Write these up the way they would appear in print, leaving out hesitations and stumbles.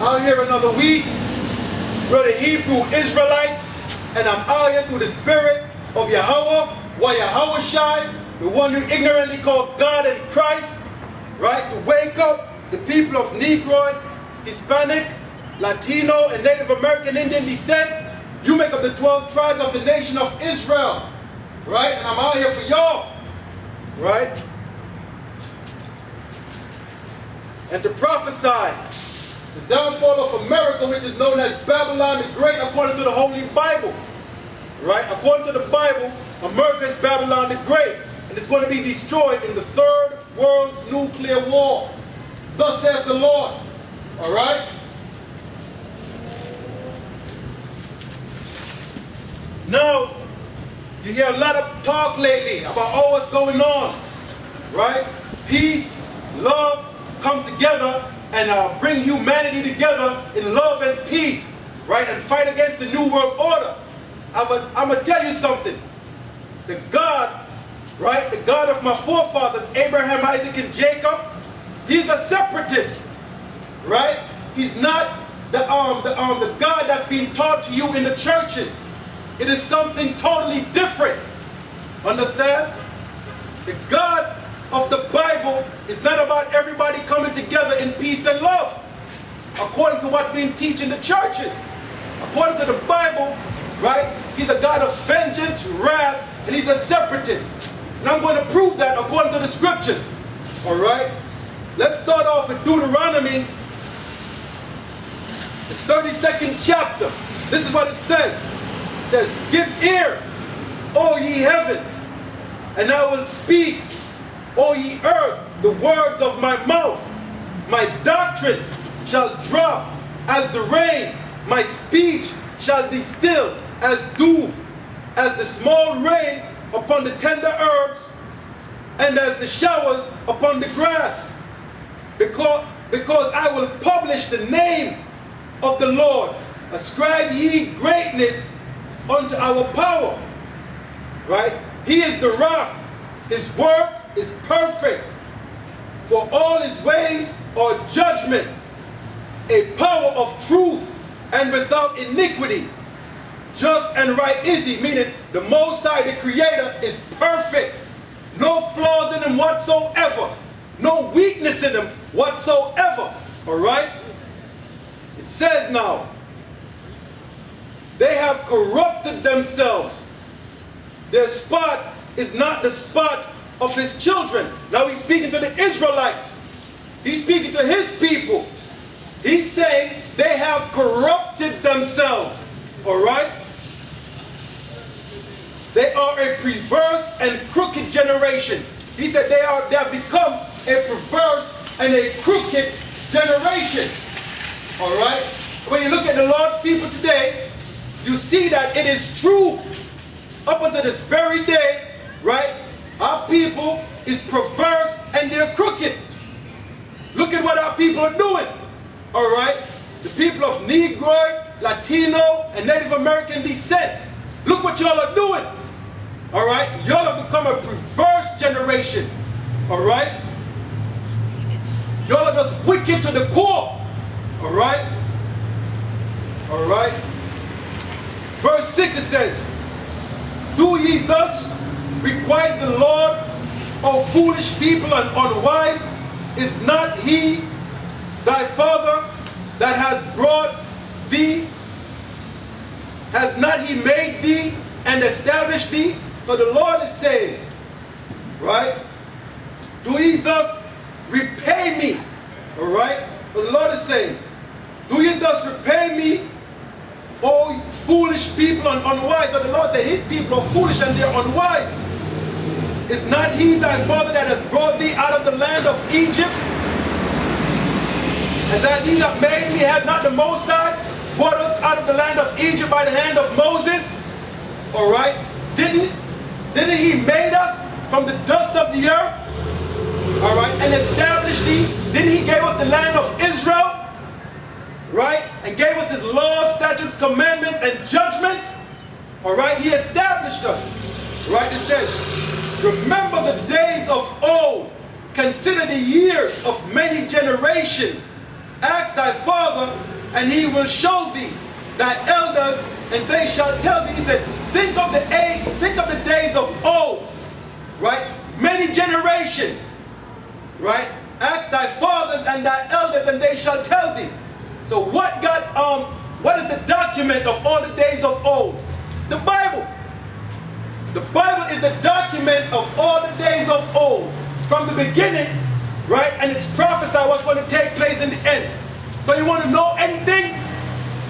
Out here another week. We're the Hebrew Israelites, and I'm out here through the spirit of Yahweh, Yahushai, the one you ignorantly call God and Christ, right? To wake up the people of Negroid, Hispanic, Latino, and Native American Indian descent. You make up the 12 tribes of the nation of Israel, right? And I'm out here for y'all, right? And to prophesy the downfall of America, which is known as Babylon the Great, according to the Holy Bible, right? According to the Bible, America is Babylon the Great, and it's going to be destroyed in the Third World's Nuclear War. Thus says the Lord, all right? Now, you hear a lot of talk lately about all what's going on, right? Peace, love, come together and bring humanity together in love and peace, right? And fight against the New World Order. I'm going to tell you something. The God, right, the God of my forefathers, Abraham, Isaac, and Jacob, he's a separatist, right? He's not the God that's being taught to you in the churches. It is something totally different. Understand? The God of the Bible is not about everybody coming together in peace and love, according to what's being taught in the churches. According to the Bible, right, he's a God of vengeance, wrath, and he's a separatist. And I'm going to prove that according to the scriptures. All right? Let's start off with Deuteronomy, the 32nd chapter. This is what it says. It says, "Give ear, O ye heavens, and I will speak, O ye earth, the words of my mouth. My doctrine shall drop as the rain. My speech shall be stilled as dew, as the small rain upon the tender herbs, and as the showers upon the grass. Because I will publish the name of the Lord. Ascribe ye greatness unto our power." Right? He is the rock. His work is perfect. For all his ways are judgment. A power of truth and without iniquity. Just and right is he. Meaning the Most High, the Creator, is perfect. No flaws in him whatsoever. No weakness in him whatsoever. Alright? It says now, they have corrupted themselves. Their spot is not the spot of his children. Now he's speaking to the Israelites. He's speaking to his people. He's saying they have corrupted themselves. Alright? They are a perverse and crooked generation. He said they have become a perverse and a crooked generation. Alright? When you look at the Lord's people today, you see that it is true up until this very day, right? Our people is perverse and they're crooked. Look at what our people are doing. Alright? The people of Negroid, Latino, and Native American descent. Look what y'all are doing. Alright? Y'all have become a perverse generation. Alright? Y'all are just wicked to the core. Alright? Alright? Verse 6 it says, "Do ye thus requite the Lord, O foolish people and unwise? Is not he thy father that has brought thee? Has not he made thee and established thee?" So the Lord is saying, right? "Do ye thus repay me?" Alright? So the Lord is saying, "Do ye thus repay me, O foolish people and unwise?" So the Lord said his people are foolish and they're unwise. "Is not he thy father that has brought thee out of the land of Egypt? Has that he that made me? Has not the Most High brought us out of the land of Egypt by the hand of Moses?" Alright? Didn't he made us from the dust of the earth? Alright? And established thee? Didn't he give us the land of Israel? Right? And gave us his laws, statutes, commandments, and judgments. Alright? He established us. Right? It says, "Remember the days of old. Consider the years of many generations. Ask thy father, and he will show thee thy elders, and they shall tell thee. He said, think of the days of old, right? Many generations, right? Ask thy fathers and thy elders, and they shall tell thee. So what is the document of all the days of old? The Bible. The Bible is the document of all the days of old, from the beginning, right? And it's prophesied what's going to take place in the end. So you want to know anything,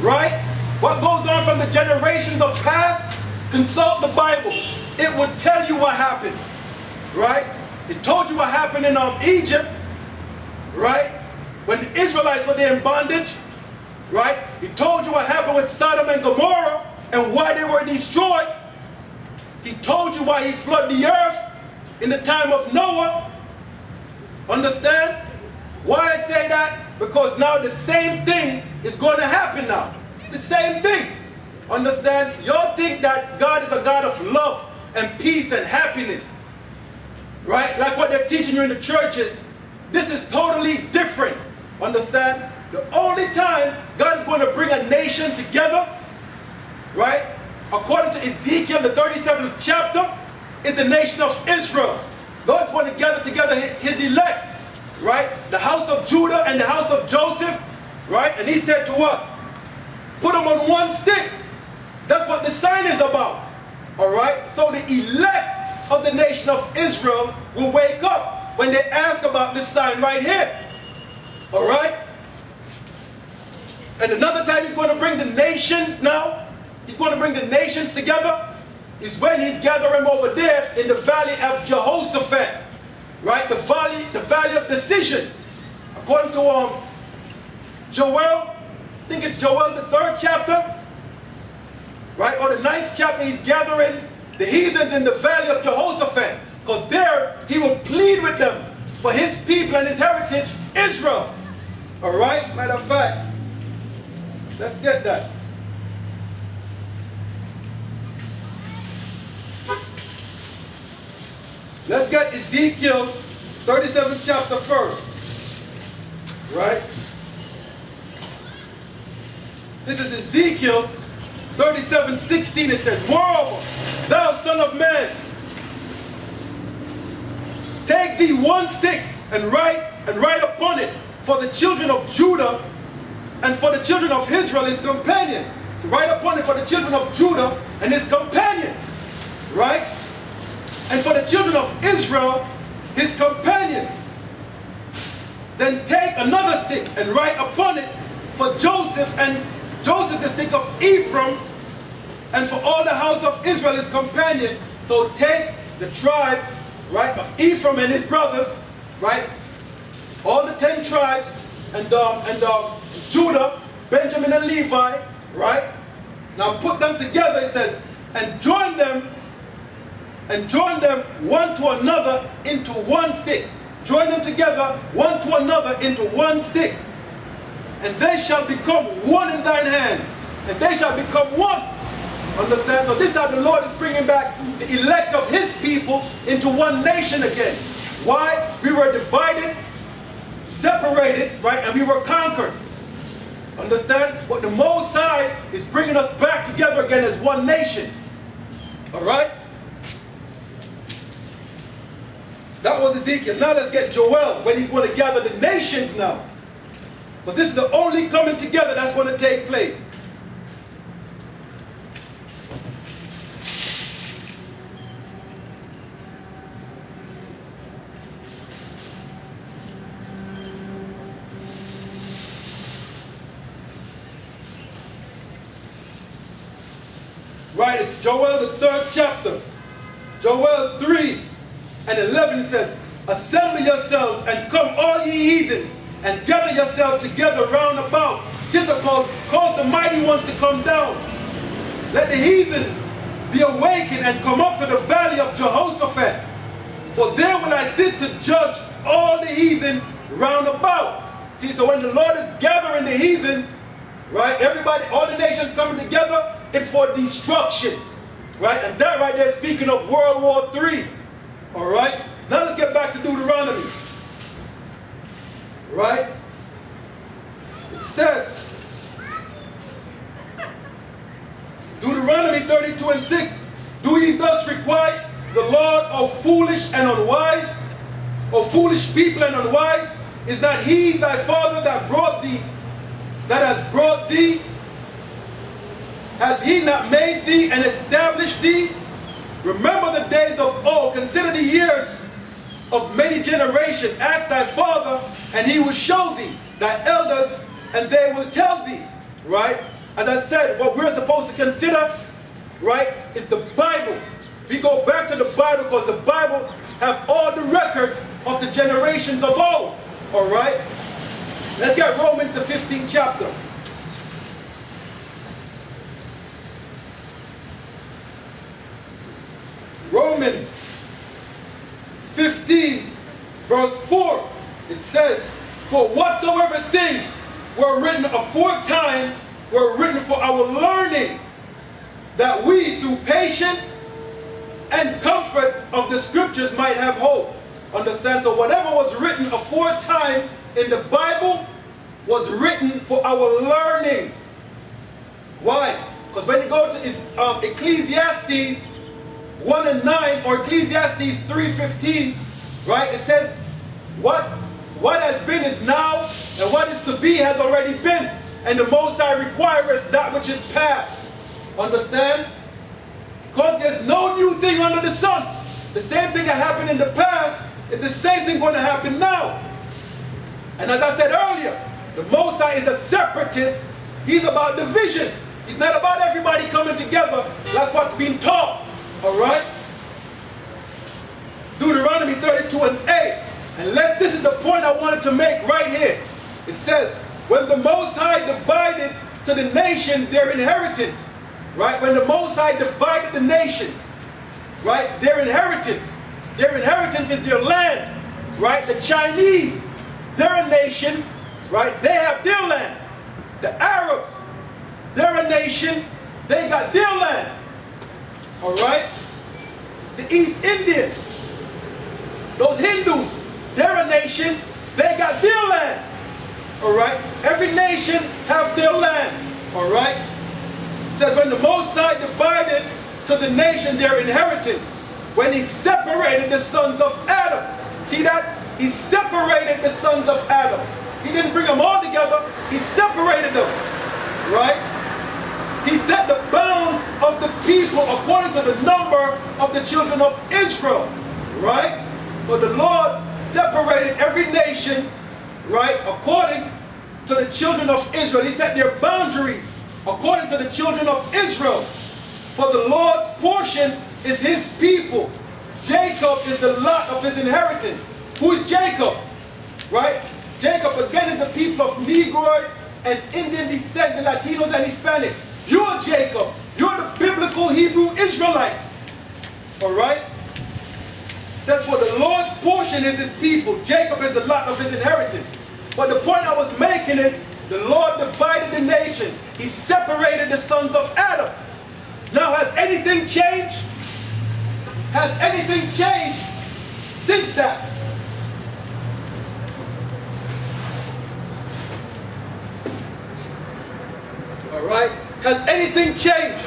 right? What goes on from the generations of past? Consult the Bible. It would tell you what happened, right? It told you what happened in Egypt, right? When the Israelites were there in bondage, right? It told you what happened with Sodom and Gomorrah and why they were destroyed. He told you why he flooded the earth in the time of Noah. Understand? Why I say that? Because now the same thing is going to happen now. The same thing. Understand? Y'all think that God is a God of love and peace and happiness. Right? Like what they're teaching you in the churches. This is totally different. Understand? The only time God is going to bring a nation together, right? According to Ezekiel, the 37th chapter, is the nation of Israel. God's going to gather together his elect, right? The house of Judah and the house of Joseph, right? And he said to what? Put them on one stick. That's what the sign is about, all right? So the elect of the nation of Israel will wake up when they ask about this sign right here, all right? And another time he's going to bring the nations now. He's going to bring the nations together. Is when he's gathering over there in the valley of Jehoshaphat. Right? The valley of decision. According to Joel, I think it's Joel the 3rd chapter. Right? Or the 9th chapter, he's gathering the heathens in the valley of Jehoshaphat. Because there he will plead with them for his people and his heritage, Israel. Alright? Matter of fact, let's get that. Let's get Ezekiel 37th chapter first. Right? This is Ezekiel 37:16. It says, moreover, thou son of man, take thee one stick and write upon it for the children of Judah and for the children of Israel his companion. So write upon it for the children of Judah and his companion. Right? And for the children of Israel, his companion. Then take another stick and write upon it for Joseph, and Joseph the stick of Ephraim, and for all the house of Israel his companion. So take the tribe, right, of Ephraim and his brothers, right, all the 10 tribes, and Judah, Benjamin and Levi, right. Now put them together, it says, and join them one to another into one stick. Join them together one to another into one stick. And they shall become one in thine hand. And they shall become one. Understand? So this is how the Lord is bringing back the elect of his people into one nation again. Why? We were divided, separated, right? And we were conquered. Understand? But the Most High is bringing us back together again as one nation. Alright? That was Ezekiel. Now let's get Joel, when he's going to gather the nations now. But this is the only coming together that's going to take place. Right, it's Joel the 3rd chapter. Joel 3:11 says, assemble yourselves and come all ye heathens, and gather yourselves together round about. Cause the mighty ones to come down. Let the heathen be awakened and come up to the valley of Jehoshaphat. For there will I sit to judge all the heathen round about. See, so when the Lord is gathering the heathens, right, everybody, all the nations coming together, it's for destruction. Right? And that right there is speaking of World War III. Alright? Now let's get back to Deuteronomy. Right? It says, Deuteronomy 32:6, do ye thus requite the Lord of foolish and unwise, of foolish people and unwise? Is not he thy father that brought thee, that has brought thee? Has he not made thee and established thee? Remember the days of old, consider the years of many generations. Ask thy father, and he will show thee, thy elders, and they will tell thee. Right? As I said, what we're supposed to consider, right, is the Bible. We go back to the Bible because the Bible have all the records of the generations of old. All right? Let's get Romans the 15th chapter. Romans 15 verse 4, it says, for whatsoever things were written aforetime were written for our learning, that we through patience and comfort of the scriptures might have hope. Understand? So whatever was written aforetime in the Bible was written for our learning. Why? Because when you go to Ecclesiastes 1:9 or Ecclesiastes 3:15, right? It says, what has been is now, and what is to be has already been, and the Most High requireth that which is past. Understand? Because there's no new thing under the sun. The same thing that happened in the past is the same thing going to happen now. And as I said earlier, the Most High is a separatist. He's about division. He's not about everybody coming together like what's being taught. Alright? Deuteronomy 32:8. And this is the point I wanted to make right here. It says, when the Most High divided to the nation their inheritance, right? When the Most High divided the nations, right? Their inheritance is their land, right? The Chinese, they're a nation, right? They have their land. The Arabs, they're a nation, they got their land. Alright? The East Indians, those Hindus, they're a nation, they got their land. Alright? Every nation have their land. Alright? It says when the Most High divided to the nation their inheritance, when he separated the sons of Adam. See that? He separated the sons of Adam. He didn't bring them all together, he separated them. Right? He set the bounds of the people according to the number of the children of Israel. Right? So the Lord separated every nation, right, according to the children of Israel. He set their boundaries according to the children of Israel. For the Lord's portion is his people. Jacob is the lot of his inheritance. Who is Jacob? Right? Jacob again is the people of Negroid and Indian descent, the Latinos and Hispanics. You're Jacob. You're the biblical Hebrew Israelites. Alright? It says, for the Lord's portion is his people. Jacob is the lot of his inheritance. But the point I was making is, the Lord divided the nations. He separated the sons of Adam. Now, has anything changed? Has anything changed since that? Alright? Has anything changed?